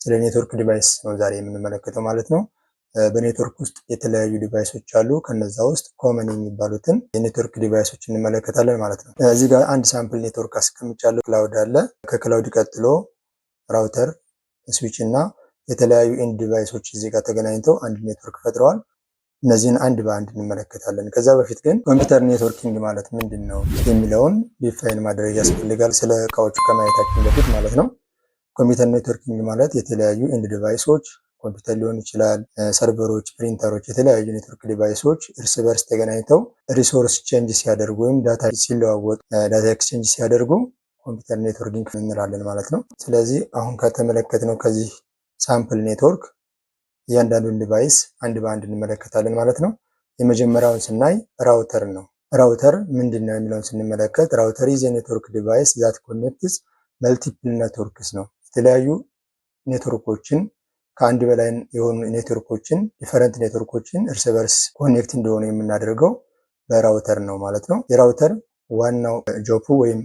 ስለ ኔትወርክ ዲቫይስ ነው ዛሬ የምንመለከተው ማለት ነው። በኔትወርክ ውስጥ የተለያዩ ዲቫይሶች አሉ። ከነዛ ውስጥ ኮመን የሚባሉትን የኔትወርክ ዲቫይሶች እንመለከታለን ማለት ነው። እዚህ ጋር አንድ ሳምፕል ኔትወርክ አስቀምጫለሁ። ክላውድ አለ። ከክላውድ ቀጥሎ ራውተር፣ ስዊች እና የተለያዩ ኤንድ ዲቫይሶች እዚህ ጋር ተገናኝተው አንድ ኔትወርክ ፈጥረዋል። እነዚህን አንድ በአንድ እንመለከታለን። ከዛ በፊት ግን ኮምፒውተር ኔትወርኪንግ ማለት ምንድን ነው የሚለውን ዲፋይን ማድረግ ያስፈልጋል፣ ስለ እቃዎቹ ከማየታችን በፊት ማለት ነው። ኮምፒውተር ኔትወርኪንግ ማለት የተለያዩ ኤንድ ዲቫይሶች ኮምፒውተር ሊሆን ይችላል፣ ሰርቨሮች፣ ፕሪንተሮች፣ የተለያዩ ኔትወርክ ዲቫይሶች እርስ በርስ ተገናኝተው ሪሶርስ ቼንጅ ሲያደርጉ ወይም ዳታ ሲለዋወጡ፣ ዳታ ኤክስቼንጅ ሲያደርጉ ኮምፒውተር ኔትወርኪንግ እንላለን ማለት ነው። ስለዚህ አሁን ከተመለከትነው ከዚህ ሳምፕል ኔትወርክ እያንዳንዱን ዲቫይስ አንድ በአንድ እንመለከታለን ማለት ነው። የመጀመሪያውን ስናይ ራውተር ነው። ራውተር ምንድን ነው የሚለውን ስንመለከት ራውተር ኢዝ ኔትወርክ ዲቫይስ ዛት ኮኔክትስ መልቲፕል ኔትወርክስ ነው። የተለያዩ ኔትወርኮችን ከአንድ በላይ የሆኑ ኔትወርኮችን ዲፈረንት ኔትወርኮችን እርስ በርስ ኮኔክት እንደሆኑ የምናደርገው በራውተር ነው ማለት ነው። የራውተር ዋናው ጆቡ ወይም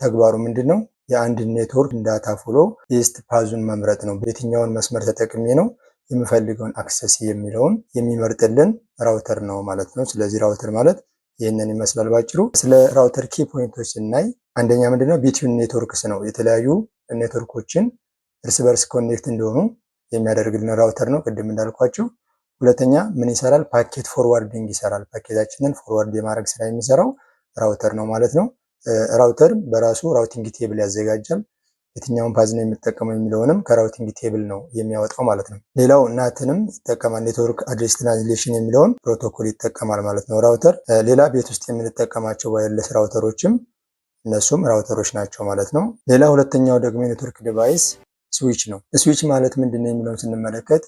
ተግባሩ ምንድን ነው? የአንድ ኔትወርክ ዳታ ፍሎ ቤስት ፓዙን መምረጥ ነው። በየትኛውን መስመር ተጠቅሜ ነው የምፈልገውን አክሰስ የሚለውን የሚመርጥልን ራውተር ነው ማለት ነው። ስለዚህ ራውተር ማለት ይህንን ይመስላል ባጭሩ። ስለ ራውተር ኪ ፖይንቶች ስናይ አንደኛ ምንድነው? ቢትዊን ኔትወርክስ ነው። የተለያዩ ኔትወርኮችን እርስ በርስ ኮኔክት እንደሆኑ የሚያደርግልን ራውተር ነው ቅድም እንዳልኳችሁ። ሁለተኛ ምን ይሰራል? ፓኬት ፎርዋርዲንግ ይሰራል። ፓኬታችንን ፎርዋርድ የማድረግ ስራ የሚሰራው ራውተር ነው ማለት ነው። ራውተር በራሱ ራውቲንግ ቴብል ያዘጋጃል። የትኛውን ፓዝ ነው የሚጠቀመው የሚለውንም ከራውቲንግ ቴብል ነው የሚያወጣው ማለት ነው። ሌላው ናትንም ይጠቀማል። ኔትወርክ አድሬስ ትራንስሌሽን የሚለውን ፕሮቶኮል ይጠቀማል ማለት ነው ራውተር። ሌላ ቤት ውስጥ የምንጠቀማቸው ዋየርለስ ራውተሮችም እነሱም ራውተሮች ናቸው ማለት ነው። ሌላ ሁለተኛው ደግሞ የኔትወርክ ዲቫይስ ስዊች ነው። ስዊች ማለት ምንድን ነው የሚለውን ስንመለከት